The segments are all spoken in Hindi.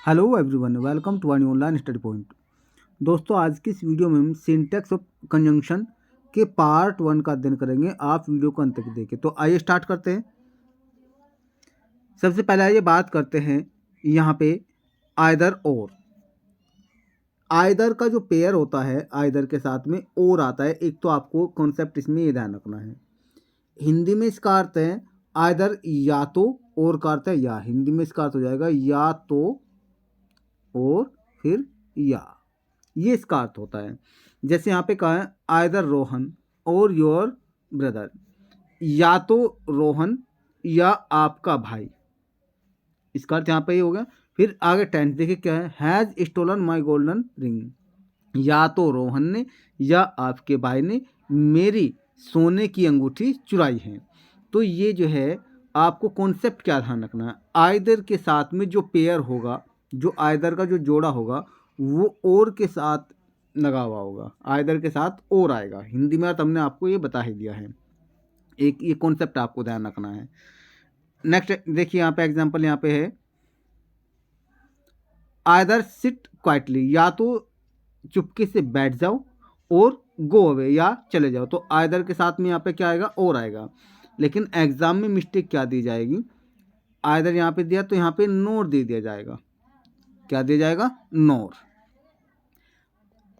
Hello everyone, welcome to new online study point. दोस्तों, आज की इस वीडियो में हम सिंटैक्स ऑफ कंजंक्शन के पार्ट 1 का अध्ययन करेंगे। आप वीडियो को अंत तक देखें। तो आइए स्टार्ट करते हैं। सबसे पहले आइए बात करते हैं यहाँ पे आइदर और। आइदर का जो पेयर होता है, आइदर के साथ में और आता है। एक तो आपको कॉन्सेप्ट इसमें ये ध्यान रखना है। हिंदी में इसका अर्थ है आइदर या तो, और का अर्थ है या। हिंदी में इसका अर्थ हो जाएगा या तो और फिर या, ये इसका अर्थ होता है। जैसे यहाँ पे कहा है आइदर रोहन और योर ब्रदर, या तो रोहन या आपका भाई, इसका अर्थ यहाँ पे ये हो गया। फिर आगे टेंस देखिए क्या है, has stolen my golden ring, या तो रोहन ने या आपके भाई ने मेरी सोने की अंगूठी चुराई है। तो ये जो है आपको कॉन्सेप्ट क्या ध्यान रखना है, आइदर के साथ में जो पेयर होगा, जो आइदर का जो जोड़ा होगा वो और के साथ लगा हुआ होगा। आइदर के साथ और आएगा। हिंदी में अर्थ हमने आपको ये बता ही दिया है। एक ये कॉन्सेप्ट आपको ध्यान रखना है। नेक्स्ट देखिए यहाँ पे एग्जांपल यहाँ पे है आइदर सिट क्वाइटली, या तो चुपके से बैठ जाओ और गो अवे, या चले जाओ। तो आइदर के साथ में यहाँ पे क्या आएगा, और आएगा। लेकिन एग्जाम में मिस्टेक क्या दी जाएगी, आइदर यहाँ पे दिया तो यहाँ पे नोर दे दिया जाएगा। क्या दिया जाएगा, नोर।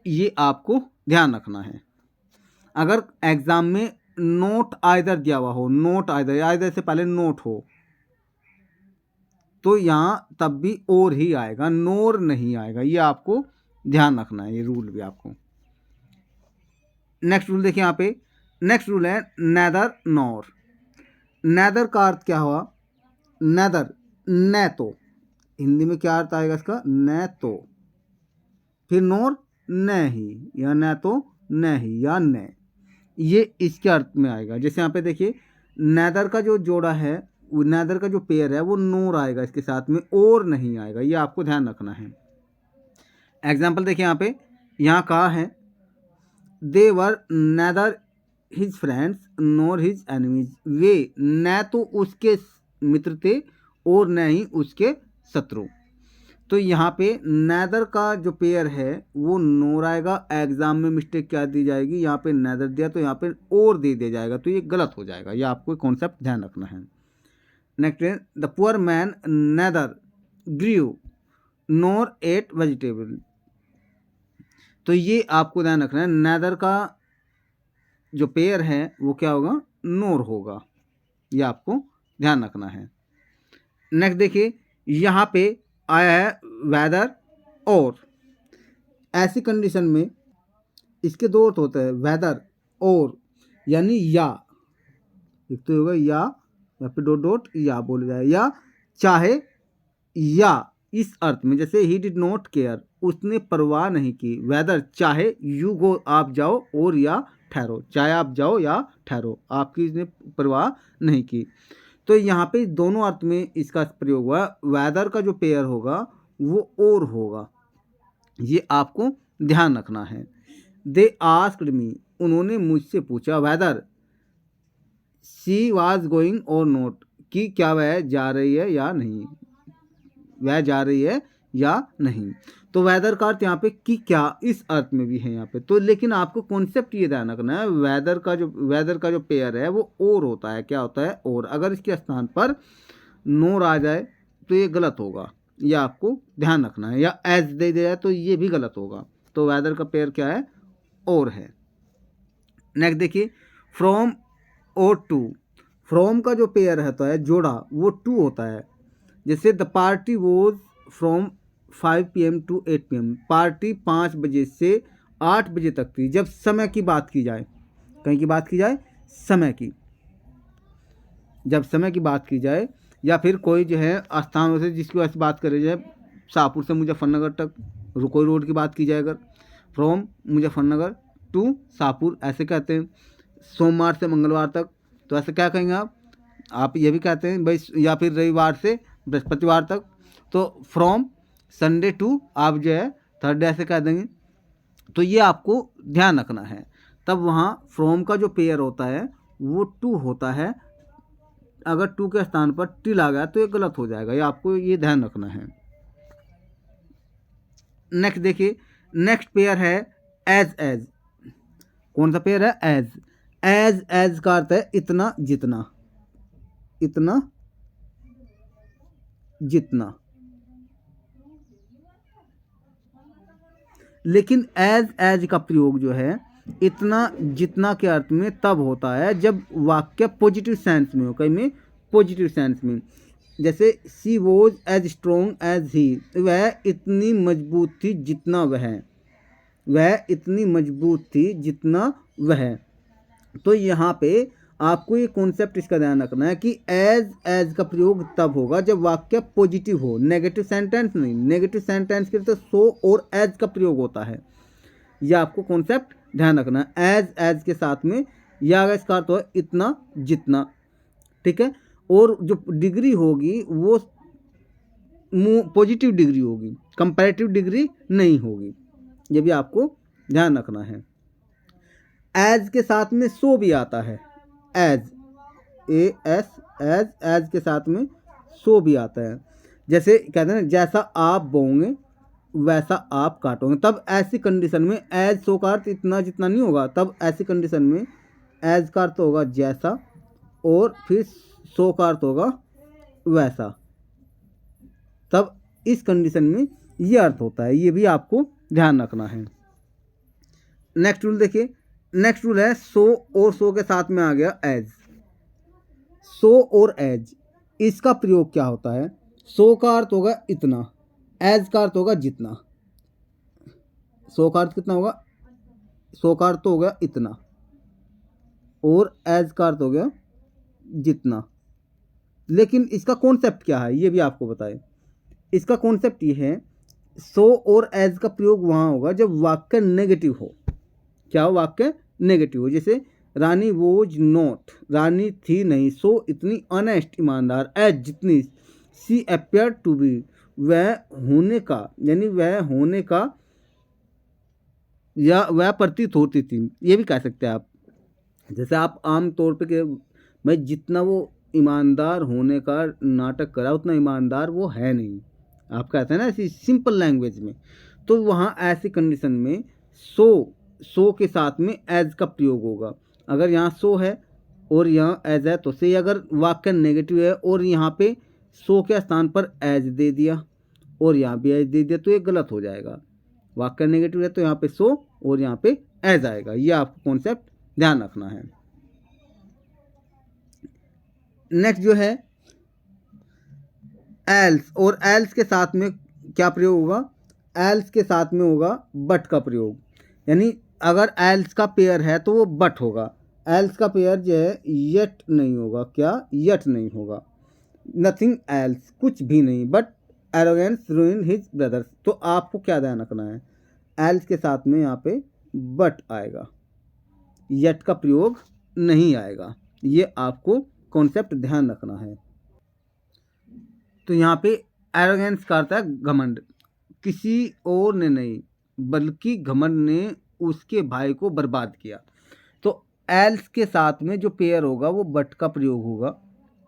ये आपको ध्यान रखना है। अगर एग्जाम में नोट आइदर दिया हुआ हो, नोट आइदर, आइदर से पहले नोट हो, तो यहाँ तब भी और ही आएगा, नोर नहीं आएगा। ये आपको ध्यान रखना है, ये रूल भी आपको। नेक्स्ट रूल देखिए यहाँ पे। नेक्स्ट रूल है नेदर नॉर। नेदर का अर्थ क्या हुआ, नेदर न तो। हिंदी में क्या अर्थ आएगा इसका, न तो। फिर नोर न ही, या न तो न ही, या न, ये इसके अर्थ में आएगा। जैसे यहाँ पे देखिए नेदर का जो जोड़ा है, नेदर का जो पेयर है वो नोर आएगा इसके साथ में, और नहीं आएगा। ये आपको ध्यान रखना है। एग्जाम्पल देखिए यहाँ पे, यहाँ कहा है they were neither his friends nor his enemies, वे न तो उसके मित्र थे और न ही उसके शत्रु। तो यहाँ पे नेदर का जो पेयर है वो नोर आएगा। एग्जाम में मिस्टेक क्या दी जाएगी, यहाँ पे नेदर दिया तो यहाँ पे और दे दिया जाएगा, तो ये गलत हो जाएगा। ये आपको कॉन्सेप्ट ध्यान रखना है। नेक्स्ट है the poor man neither grieve nor ate vegetable. तो ये आपको ध्यान रखना है, नेदर का जो पेयर है वो क्या होगा, नोर होगा। ये आपको ध्यान रखना है। नेक्स्ट देखिए यहाँ पे आया है वेदर और। ऐसी कंडीशन में इसके दो अर्थ होते हैं, वेदर और यानी या। एक तो होगा या फिर डॉट डॉट या बोला जाए, या चाहे या इस अर्थ में। जैसे ही डिड नॉट केयर, उसने परवाह नहीं की। वेदर चाहे यू गो, आप जाओ, और या ठहरो, चाहे आप जाओ या ठहरो, आपकी इसने परवाह नहीं की। तो यहाँ पे दोनों अर्थ में इसका प्रयोग हुआ। वेदर का जो पेयर होगा वो और होगा। ये आपको ध्यान रखना है। दे आस्क्ड मी, उन्होंने मुझसे पूछा। वेदर शी वाज गोइंग और नॉट, कि क्या वह जा रही है या नहीं, वह जा रही है या नहीं। तो वेदर का अर्थ यहाँ पे कि क्या, इस अर्थ में भी है यहाँ पे। तो लेकिन आपको कॉन्सेप्ट ये ध्यान रखना है, वेदर का जो पेयर है वो और होता है। क्या होता है, और। अगर इसके स्थान पर नोर आ जाए तो ये गलत होगा। ये आपको ध्यान रखना है। या एज दे दिया जाए तो ये भी गलत होगा। तो वेदर का पेयर क्या है, और है। नेक्स्ट देखिए फ्रॉम और टू। फ्रॉम का जो पेयर रहता है, जोड़ा, वो टू होता है। जैसे the party was from 5 PM to 8 PM, party 5 बजे से 8 बजे तक थी। जब समय की बात की जाए, कहीं की बात की जाए, समय की, जब समय की बात की जाए, या फिर कोई जो है स्थान से जिसकी वजह से बात करी जाए, शाहपुर से मुजफ्फरनगर तक कोई रोड की बात की जाए, अगर फ्रॉम मुजफ्फरनगर टू शाहपुर ऐसे कहते हैं। सोमवार से मंगलवार तक, तो ऐसे क्या कहेंगे आप ये भी कहते हैं भाई। या फिर रविवार से बृहस्पतिवार तक, तो फ्रॉम संडे टू आप जो है थर्सडे ऐसे कह देंगे। तो ये आपको ध्यान रखना है। तब वहाँ फ्रॉम का जो पेयर होता है वो टू होता है। अगर टू के स्थान पर टिल आ गया तो ये गलत हो जाएगा। ये आपको ये ध्यान रखना है। नेक्स्ट देखिए, नेक्स्ट पेयर है एज एज। कौन सा पेयर है? एज। एज का अर्थ है इतना जितना, इतना जितना। लेकिन एज का प्रयोग जो है इतना जितना के अर्थ में तब होता है जब वाक्य पॉजिटिव सेंस में हो, कहीं में पॉजिटिव सेंस में। जैसे she was as strong as he, वह इतनी मजबूत थी जितना वह इतनी मजबूत थी जितना वह। तो यहाँ पे आपको ये कॉन्सेप्ट इसका ध्यान रखना है कि एज का प्रयोग तब होगा जब वाक्य पॉजिटिव हो, नेगेटिव सेंटेंस नहीं। नेगेटिव सेंटेंस के लिए तो सो और एज का प्रयोग होता है, ये आपको कॉन्सेप्ट ध्यान रखना है। एज के साथ में या अगर इसका अर्थ हो इतना जितना, ठीक है। और जो डिग्री होगी वो पॉजिटिव डिग्री होगी, कंपैरेटिव डिग्री नहीं होगी, ये भी आपको ध्यान रखना है। एज के साथ में सो भी आता है, एज एस एज के साथ में सो भी आता है। जैसे कहते हैं ना, जैसा आप बोओगे वैसा आप काटोगे। तब ऐसी कंडीशन में एज सो का अर्थ इतना जितना नहीं होगा, तब ऐसी कंडीशन में एज का अर्थ होगा जैसा और फिर सो का अर्थ होगा वैसा। तब इस कंडीशन में ये अर्थ होता है, ये भी आपको ध्यान रखना है। नेक्स्ट रूल देखिए, नेक्स्ट रूल है सो और सो के साथ में आ गया एज। सो और एज, इसका प्रयोग क्या होता है? सो का अर्थ होगा इतना, एज का अर्थ होगा जितना। सो का अर्थ कितना होगा? सो का अर्थ तो हो गया इतना और एज का अर्थ हो गया जितना। लेकिन इसका कॉन्सेप्ट क्या है ये भी आपको बताए। इसका कॉन्सेप्ट ये है, सो और एज का प्रयोग वहाँ होगा जब वाक्य नेगेटिव हो। क्या हो? वाक्य नेगेटिव हो। जैसे रानी वोज नॉट, रानी थी नहीं, सो इतनी ऑनेस्ट ईमानदार, एज जितनी, सी अपियर टू बी, वह होने का, यानी वह होने का या वह प्रतीत होती थी, ये भी कह सकते हैं आप। जैसे आप आम तौर पे कि भाई जितना वो ईमानदार होने का नाटक करा उतना ईमानदार वो है नहीं, आप कहते हैं ना ऐसी सिंपल लैंग्वेज में। तो वहाँ ऐसी कंडीशन में सो के साथ में एज का प्रयोग होगा। अगर यहाँ सो है और यहाँ एज है तो से, अगर वाक्य नेगेटिव है और यहाँ पे सो के स्थान पर एज दे दिया और यहाँ भी एज दे दिया तो ये गलत हो जाएगा। वाक्य नेगेटिव है तो यहाँ पे सो और यहाँ पे एज आएगा, ये आपको कॉन्सेप्ट ध्यान रखना है। नेक्स्ट जो है एल्स, और एल्स के साथ में क्या प्रयोग होगा? एल्स के साथ में होगा बट का प्रयोग। यानी अगर एल्स का पेयर है तो वो बट होगा। एल्स का पेयर जो है येट नहीं होगा। क्या? येट नहीं होगा। नथिंग एल्स, कुछ भी नहीं, बट एरोगेंस रूइन हिज ब्रदर्स। तो आपको क्या ध्यान रखना है? एल्स के साथ में यहाँ पे बट आएगा, येट का प्रयोग नहीं आएगा, ये आपको कॉन्सेप्ट ध्यान रखना है। तो यहाँ पे एरोगेंस का अर्थ है घमंड, किसी और ने नहीं बल्कि घमंड ने उसके भाई को बर्बाद किया। तो एल्स के साथ में जो पेयर होगा वो बट का प्रयोग होगा,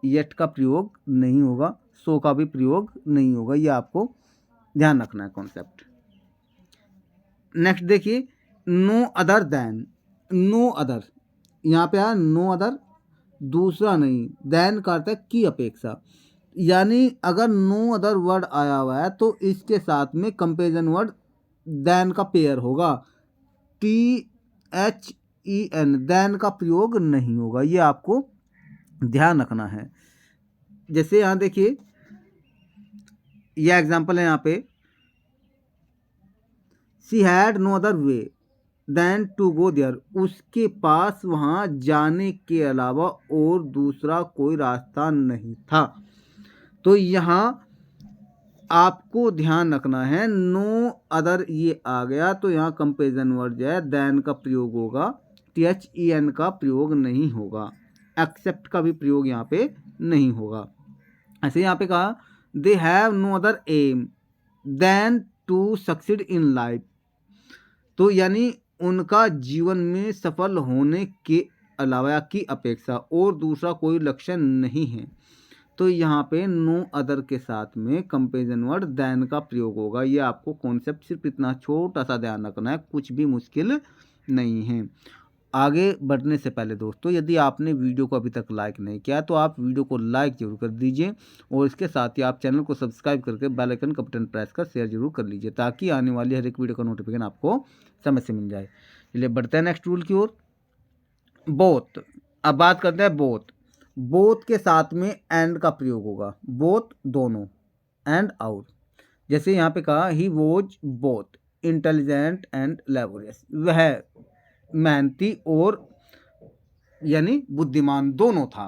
येट का प्रयोग नहीं होगा, सो का भी प्रयोग नहीं होगा, ये आपको ध्यान रखना है कॉन्सेप्ट। नेक्स्ट देखिए, no other than. No other, यहाँ पे आया नो अदर, दूसरा नहीं, देन का अर्थ है की अपेक्षा। यानी अगर नो अदर वर्ड आया हुआ है तो इसके साथ में कंपेरिजन वर्ड देन का पेयर होगा, THEN, देन का प्रयोग नहीं होगा, ये आपको ध्यान रखना है। जैसे यहाँ देखिए, यह एग्जांपल है यहाँ पे, she had no other way than to go there, उसके पास वहाँ जाने के अलावा और दूसरा कोई रास्ता नहीं था। तो यहाँ आपको ध्यान रखना है, नो अदर ये आ गया तो यहाँ कंपेरिजन वर्ड जो है देन का प्रयोग होगा, THEN का प्रयोग नहीं होगा, एक्सेप्ट का भी प्रयोग यहाँ पे नहीं होगा। ऐसे यहाँ पे कहा they have no other aim than to succeed in life, तो यानी उनका जीवन में सफल होने के अलावा की अपेक्षा और दूसरा कोई लक्ष्य नहीं है। तो यहाँ पे नो अदर के साथ में कंपेरिजन वर्ड देन का प्रयोग होगा। ये आपको कॉन्सेप्ट सिर्फ इतना छोटा सा ध्यान रखना है, कुछ भी मुश्किल नहीं है। आगे बढ़ने से पहले दोस्तों, यदि आपने वीडियो को अभी तक लाइक नहीं किया तो आप वीडियो को लाइक जरूर कर दीजिए और इसके साथ ही आप चैनल को सब्सक्राइब करके बेल आइकन का बटन प्रेस कर शेयर जरूर कर लीजिए, ताकि आने वाली हर एक वीडियो का नोटिफिकेशन आपको समय से मिल जाए। चलिए बढ़ते हैं नेक्स्ट रूल की ओर। बोथ, अब बात करते हैं बोथ। बोथ के साथ में एंड का प्रयोग होगा, बोथ दोनों, एंड और। जैसे यहाँ पे कहा he was both intelligent and laborious, वह मेहनती और यानी बुद्धिमान दोनों था,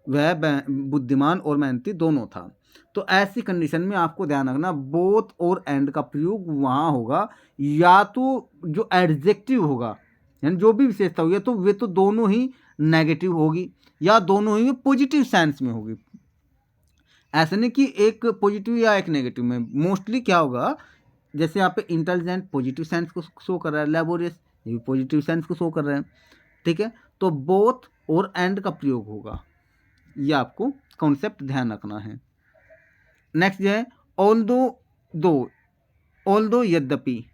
वह बुद्धिमान और मेहनती दोनों था। तो ऐसी कंडीशन में आपको ध्यान रखना बोथ और एंड का प्रयोग वहाँ होगा या तो जो एडजेक्टिव होगा, यानी जो भी विशेषता होगी, तो वे तो दोनों ही नेगेटिव होगी या दोनों ही पॉजिटिव सेंस में होगी। ऐसा नहीं कि एक पॉजिटिव या एक नेगेटिव में। मोस्टली क्या होगा, जैसे यहाँ पे इंटेलिजेंट पॉजिटिव सेंस को शो कर रहा है, लेबोरियस ये भी पॉजिटिव सेंस को शो कर रहे हैं, ठीक है। तो बोथ और एंड का प्रयोग होगा, ये आपको कॉन्सेप्ट ध्यान रखना है। नेक्स्ट जो है ऑल्दो यद्यपि,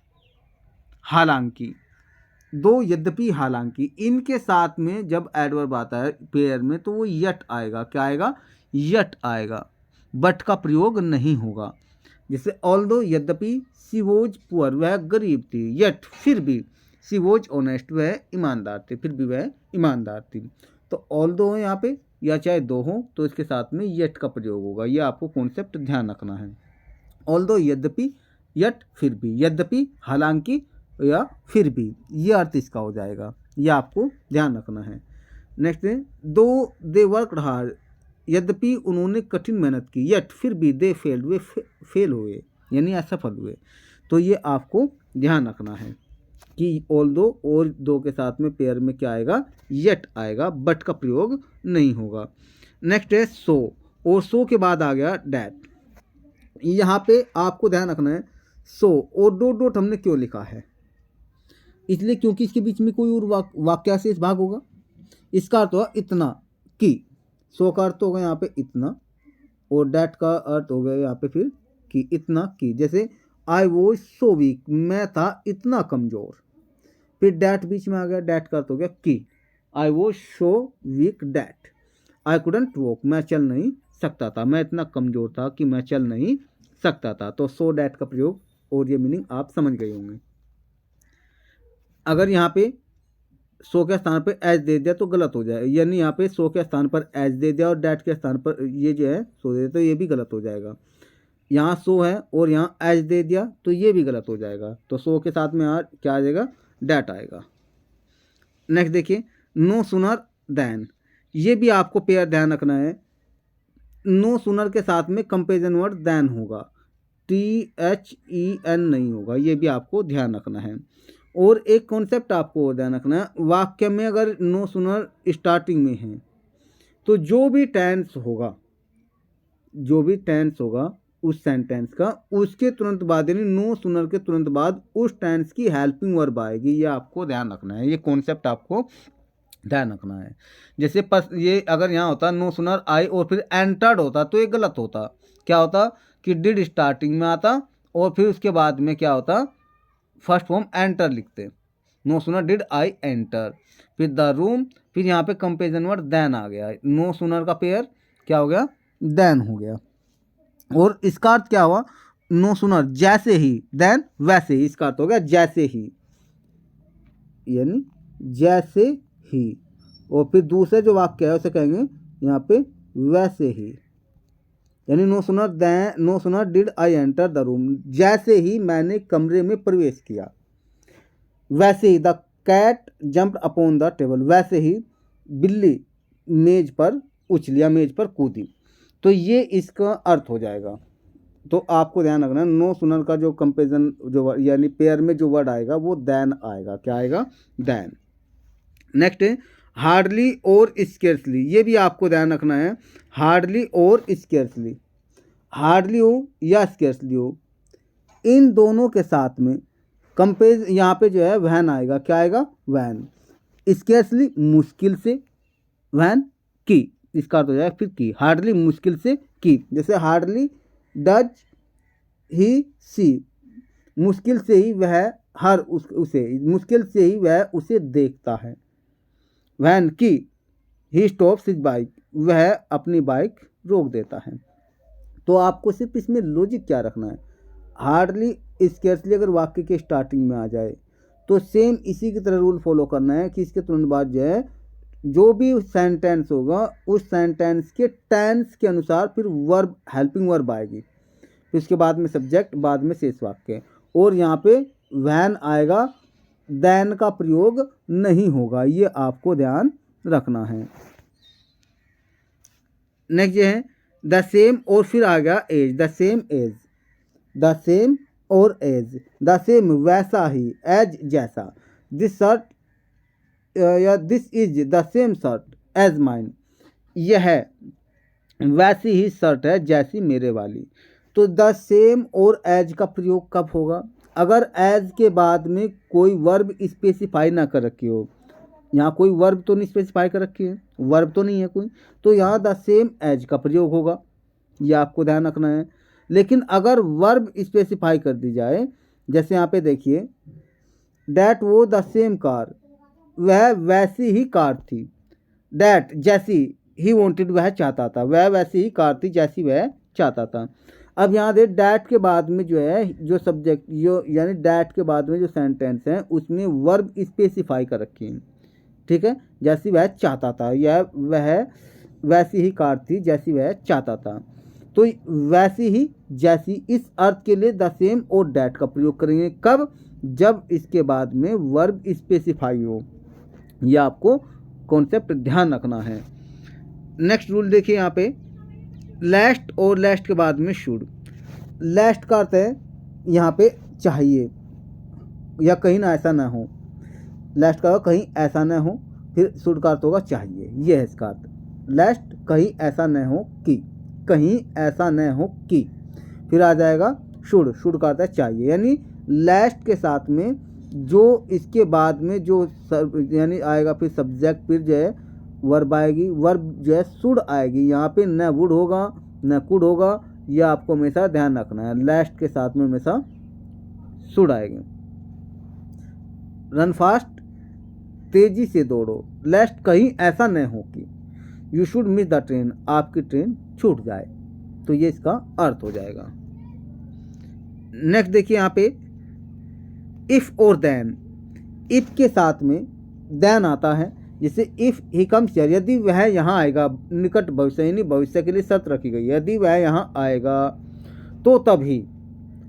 हालांकि, दो यद्यपि हालांकि, इनके साथ में जब एडवर्ब आता है पेयर में तो वो यट आएगा। क्या आएगा? यट आएगा, बट का प्रयोग नहीं होगा। जैसे ऑल्दो यद्यपि शी वॉज पुअर, वह गरीब थी, यट फिर भी शी वॉज ऑनेस्ट, वह ईमानदार थे, फिर भी वह ईमानदार थी। तो ऑल्दो हो यहाँ पे या चाहे दो हो तो इसके साथ में यट का प्रयोग होगा, ये आपको कॉन्सेप्ट ध्यान रखना है। ऑल्दो यद्यपि, यट फिर भी, यद्यपि हालांकि या फिर भी, ये अर्थ इसका हो जाएगा, ये आपको ध्यान रखना है। नेक्स्ट है दो दे वर्कड हार्ड, यद्यपि उन्होंने कठिन मेहनत की, यट फिर भी दे फेल्ड, वे फेल हुए यानी असफल हुए। तो ये आपको ध्यान रखना है कि ऑल्दो और दो के साथ में पेयर में क्या आएगा? यट आएगा, बट का प्रयोग नहीं होगा। नेक्स्ट है सो, और सो के बाद आ गया डैट। यहाँ पे आपको ध्यान रखना है सो और डॉट हमने क्यों लिखा है, इसलिए क्योंकि इसके बीच में कोई और वाक्यांश भाग होगा। इसका अर्थ होगा इतना कि, सो का अर्थ होगा यहाँ पे इतना और डैट का अर्थ हो गया यहाँ पे फिर कि, इतना कि। जैसे आई वॉज सो वीक, मैं था इतना कमज़ोर, फिर डैट बीच में आ गया, डैट का अर्थ हो गया कि। I was so weak that I couldn't walk, मैं चल नहीं सकता था, मैं इतना कमज़ोर था कि मैं चल नहीं सकता था। तो सो डैट का प्रयोग और ये मीनिंग आप समझ गए होंगे। अगर यहाँ पे सो के स्थान पर एज दे दिया तो गलत हो जाएगा, यानी यहाँ पे सो के स्थान पर एज दे दिया और डैट के स्थान पर ये जो है सो दे दिया तो ये भी गलत हो जाएगा। यहाँ सो है और यहाँ एज दे दिया तो ये भी गलत हो जाएगा। तो सो के साथ में यहाँ क्या आ जाएगा? डैट आएगा। नेक्स्ट देखिए नो सुनर देन, ये भी आपको पेयर ध्यान रखना है। नो सुनर के साथ में कंपेरिजन वर्ड देन होगा, THEN नहीं होगा, ये भी आपको ध्यान रखना है। और एक कॉन्सेप्ट आपको ध्यान रखना है, वाक्य में अगर नो सुनर स्टार्टिंग में है तो जो भी टेंस होगा उस सेंटेंस का, उसके तुरंत बाद यानी नो सुनर के तुरंत बाद उस टेंस की हेल्पिंग वर्ब आएगी, ये आपको ध्यान रखना है, ये कॉन्सेप्ट आपको ध्यान रखना है। जैसे ये अगर यहाँ होता नो सुनर आई और फिर एंटर्ड होता तो ये गलत होता। क्या होता कि डिड स्टार्टिंग में आता और फिर उसके बाद में क्या होता, फर्स्ट फॉर्म एंटर लिखते, no sooner did I enter, फिर द रूम, फिर यहाँ पे कंपेरिजन वर्ड देन आ गया, नो सुनर का पेयर क्या हो गया? देन हो गया। और इसका अर्थ क्या हुआ? नो सुनर जैसे ही, देन वैसे ही, इसका अर्थ हो गया जैसे ही, यानी जैसे ही। और फिर दूसरे जो वाक्य है उसे कहेंगे यहाँ पे वैसे ही, यानी no sooner did I enter the room, जैसे ही मैंने कमरे में प्रवेश किया, वैसे ही the cat jumped upon the table, वैसे ही बिल्ली मेज पर उछली या मेज पर कूदी। तो ये इसका अर्थ हो जाएगा। तो आपको ध्यान रखना नो सुनर का जो कंपेरिजन जो यानी पेयर में जो वर्ड आएगा वो देन आएगा। क्या आएगा? देन। नेक्स्ट है हार्डली और स्केर्सली, ये भी आपको ध्यान रखना है। हार्डली और स्केर्सली, हार्डली हो या स्केर्सली हो, इन दोनों के साथ में कंपेज यहाँ पे जो है वैन आएगा। क्या आएगा? वैन। स्केर्सली मुश्किल से, वैन की। इसका अर्थ हो जाएगा फिर की, हार्डली मुश्किल से की, जैसे हार्डली डज ही सी, मुश्किल से ही वह उसे मुश्किल से ही वह उसे देखता है। वैन की ही स्टॉप्स हिज बाइक, वह अपनी बाइक रोक देता है। तो आपको सिर्फ इसमें लॉजिक क्या रखना है, हार्डली स्केर्सली अगर वाक्य के स्टार्टिंग में आ जाए तो सेम इसी की तरह रूल फॉलो करना है कि इसके तुरंत बाद जो है जो भी सेंटेंस होगा उस सेंटेंस के टेंस के अनुसार फिर वर्ब, हेल्पिंग वर्ब आएगी, फिर उसके बाद में सब्जेक्ट, बाद में शेष वाक्य, और यहाँ पे वैन आएगा, देन का प्रयोग नहीं होगा, ये आपको ध्यान रखना है। नेक्स्ट ये है द सेम, और फिर आ गया as, the same as, the same और एज, द सेम वैसा ही, एज जैसा, दिस शर्ट या this is the same shirt as mine, यह वैसी ही शर्ट है जैसी मेरे वाली। तो द सेम और एज का प्रयोग कब होगा, अगर एज के बाद में कोई वर्ब स्पेसिफाई ना कर रखी हो, यहाँ कोई वर्ब तो नहीं स्पेसिफाई कर रखी है, वर्ब तो नहीं है कोई, तो यहाँ द सेम एज का प्रयोग होगा, ये आपको ध्यान रखना है। लेकिन अगर वर्ब स्पेसिफाई कर दी जाए, जैसे यहाँ पे देखिए डैट वो द सेम कार, वह वैसी ही कार थी, डैट जैसी, ही वॉन्टेड वह चाहता था, वह वैसी ही कार थी जैसी वह चाहता था। अब यहाँ दे डैट के बाद में जो है जो सब्जेक्ट जो यानी डैट के बाद में जो सेंटेंस है उसमें वर्ब स्पेसिफाई कर रखी है, ठीक है, जैसी वह चाहता था, या वह वैसी ही कार थी जैसी वह चाहता था। तो वैसी ही जैसी इस अर्थ के लिए द सेम और डैट का प्रयोग करेंगे, कब, जब इसके बाद में वर्ब स्पेसिफाई हो, यह आपको कॉन्सेप्ट ध्यान रखना है। नेक्स्ट रूल देखिए यहाँ पे लास्ट और लास्ट के बाद में शुड, लास्ट का अर्थ है यहाँ पे चाहिए या कहीं ना ऐसा ना हो, लास्ट का कहीं ऐसा न हो, फिर शुड का अर्थ होगा चाहिए, ये है इसका अर्थ, लास्ट कहीं ऐसा न हो कि, कहीं ऐसा न हो कि, फिर आ जाएगा शुड, शुड का अर्थ है चाहिए, यानी लास्ट के साथ में जो इसके बाद में जो यानी आएगा फिर सब्जेक्ट, फिर जो है वर्ब आएगी, वर्ब जो है शुड आएगी, यहाँ पे न वुड होगा न कुड होगा, यह आपको हमेशा ध्यान रखना है, लास्ट के साथ में हमेशा शुड आएगी। रन फास्ट, तेजी से दौड़ो, लास्ट कहीं ऐसा न हो कि, you should miss the train, आपकी ट्रेन छूट जाए, तो ये इसका अर्थ हो जाएगा। नेक्स्ट देखिए यहाँ पे इफ और देन, इफ के साथ में देन आता है, जैसे इफ ही कम्स हियर, यदि वह यहाँ आएगा, निकट भविष्य यानी भविष्य के लिए शर्त रखी गई, यदि वह यहाँ आएगा तो तभी,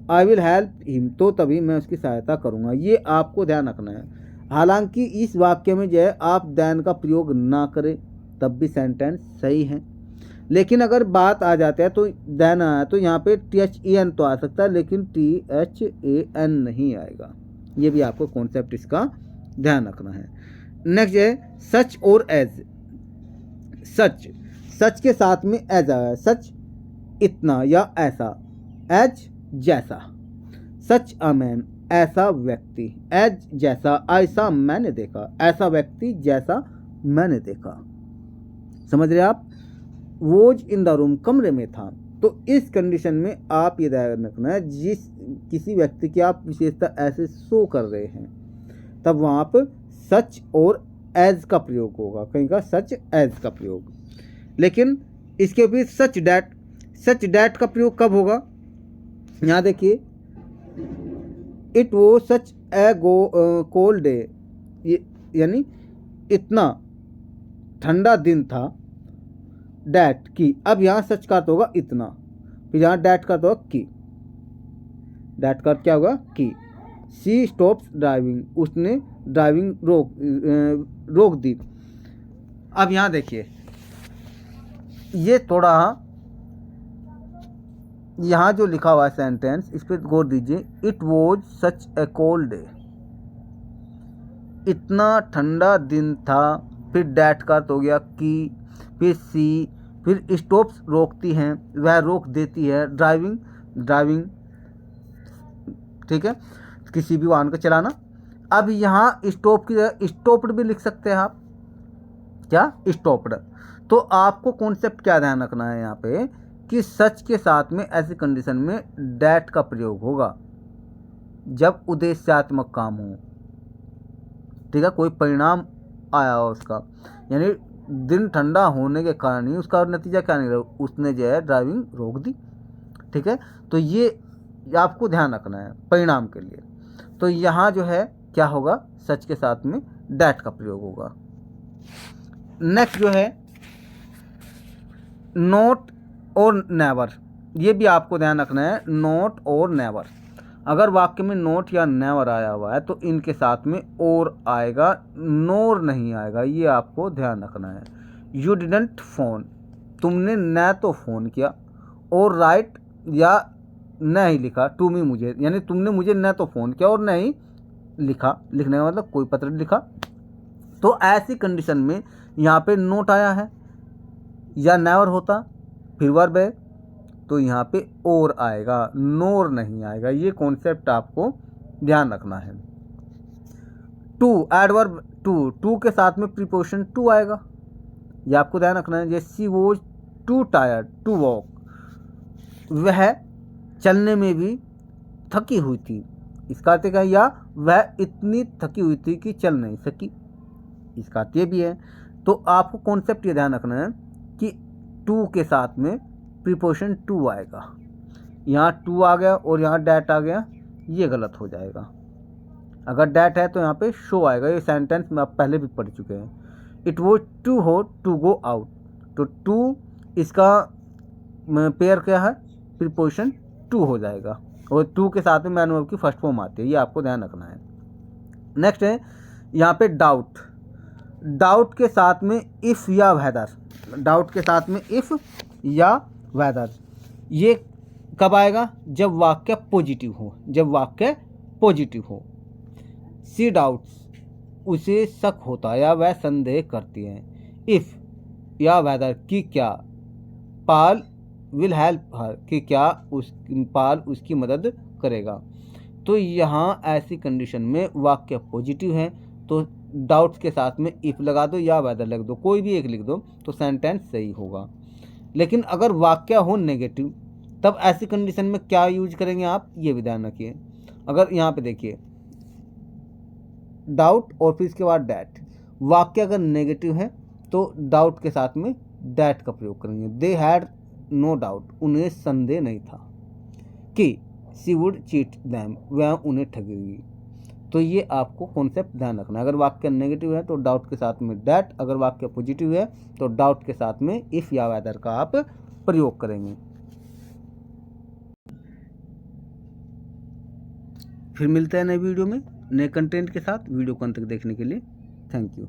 आई विल हेल्प हिम, तो तभी मैं उसकी सहायता करूँगा, ये आपको ध्यान रखना है। हालांकि इस वाक्य में जो है आप देन का प्रयोग ना करें तब भी सेंटेंस सही है, लेकिन अगर बात आ जाता है तो देन आया तो यहाँ पे THEN तो आ सकता है, लेकिन THAN नहीं आएगा, ये भी आपको कॉन्सेप्ट इसका ध्यान रखना है। नेक्स्ट है सच और एज, सच, सच के साथ में एज आया, सच इतना या ऐसा, एज जैसा, सच अ मैन ऐसा व्यक्ति, एज जैसा, ऐसा मैंने देखा, ऐसा व्यक्ति जैसा मैंने देखा, समझ रहे आप, वोज इन द रूम कमरे में था। तो इस कंडीशन में आप ये ध्यान रखना है, जिस किसी व्यक्ति की आप विशेषता ऐसे शो कर रहे हैं तब वहाँ पर सच और एज का प्रयोग होगा, कहीं का सच एज का प्रयोग। लेकिन इसके भी सच डैट का प्रयोग कब होगा, यहाँ देखिए इट वो सच ए कोल्ड डे, यानी इतना ठंडा दिन था, डैट की, अब यहाँ सच का अर्थ होगा इतना, फिर यहाँ डैट का अर्थ होगा की, डैट का अर्थ क्या होगा की। शी स्टॉप्स ड्राइविंग, उसने ड्राइविंग रोक दी। अब यहाँ देखिए ये थोड़ा यहाँ जो लिखा हुआ है सेंटेंस, इस पर गौर दीजिए, it was such A cold day, इतना ठंडा दिन था, फिर डैट का अर्थ हो गया की, फिर सी, फिर स्टॉप्स रोकती हैं, वह रोक देती है, ड्राइविंग, ठीक है, किसी भी वाहन को चलाना। अब यहाँ स्टॉप की जगह स्टॉप्ड भी लिख सकते हैं आप, क्या, स्टॉप्ड, तो आपको कॉन्सेप्ट क्या ध्यान रखना है यहाँ पे कि सच के साथ में ऐसी कंडीशन में डैट का प्रयोग होगा जब उद्देश्यात्मक काम हो, ठीक है, कोई परिणाम आया हो उसका, यानी दिन ठंडा होने के कारण ही उसका नतीजा क्या निकला, उसने जो है ड्राइविंग रोक दी, ठीक है। तो ये आपको ध्यान रखना है परिणाम के लिए। तो यहाँ जो है क्या होगा, सच के साथ में डैट का प्रयोग होगा। नेक्स्ट जो है नोट और नेवर, ये भी आपको ध्यान रखना है, नोट और नेवर। अगर वाक्य में नोट या नेवर आया हुआ है तो इनके साथ में और आएगा, नोर नहीं आएगा, ये आपको ध्यान रखना है। यू डिडंट फोन, तुमने न तो फ़ोन किया, और राइट या न ही लिखा टू मी, मुझे, यानी तुमने मुझे न तो फ़ोन किया और न ही लिखा, लिखने का मतलब कोई पत्र लिखा। तो ऐसी कंडीशन में यहाँ पे नोट आया है या नेवर होता फिर वर्ब है, तो यहाँ पे और आएगा, नोर नहीं आएगा। ये कॉन्सेप्ट आपको ध्यान रखना है। टू, एडवर्ब टू, टू के साथ में प्रीपोजिशन टू आएगा, ये आपको ध्यान रखना है। जैसे she was too tired to walk, वह चलने में भी थकी हुई थी, इसका अर्थ क्या, या वह इतनी थकी हुई थी कि चल नहीं सकी, इसका अर्थ ये भी है। तो आपको कॉन्सेप्ट ये ध्यान रखना है कि टू के साथ में प्रीपोजिशन टू आएगा, यहाँ टू आ गया और यहाँ डैट आ गया, ये गलत हो जाएगा। अगर डैट है तो यहाँ पे शो आएगा, ये सेंटेंस में आप पहले भी पढ़ चुके हैं। It was too hot to go out, तो टू इसका पेयर क्या है, प्रीपोजिशन टू हो जाएगा, और टू के साथ में मैन वर्ब की फर्स्ट फॉर्म आती है, ये आपको ध्यान रखना है। नेक्स्ट है यहाँ पे डाउट, डाउट के साथ में इफ़ या वेदर, डाउट के साथ में इफ़ या वेदर, ये कब आएगा, जब वाक्य पॉजिटिव हो, जब वाक्य पॉजिटिव हो। सी डाउट्स, उसे शक होता या वह संदेह करती है। इफ़ या वेदर कि क्या, पाल विल हेल्प हर कि क्या पाल उसकी मदद करेगा। तो यहाँ ऐसी कंडीशन में वाक्य पॉजिटिव है तो डाउट्स के साथ में इफ़ लगा दो या वेदर लग दो, कोई भी एक लिख दो तो सेंटेंस सही होगा। लेकिन अगर वाक्य हो नेगेटिव तब ऐसी कंडीशन में क्या यूज करेंगे आप, ये भी ध्यान रखिए। अगर यहाँ पे देखिए डाउट और फिर इसके बाद डैट, वाक्य अगर नेगेटिव है तो डाउट के साथ में डैट का प्रयोग करेंगे। दे हैड नो डाउट, उन्हें संदेह नहीं था कि शी वुड चीट दैम, वह उन्हें ठगेगी। तो ये आपको कॉन्सेप्ट ध्यान रखना है। अगर वाक्य नेगेटिव है तो डाउट के साथ में डैट, अगर वाक्य पॉजिटिव है तो डाउट के साथ में इफ़ या वेदर का आप प्रयोग करेंगे। फिर मिलते हैं नए वीडियो में नए कंटेंट के साथ। वीडियो को अंत तक देखने के लिए थैंक यू।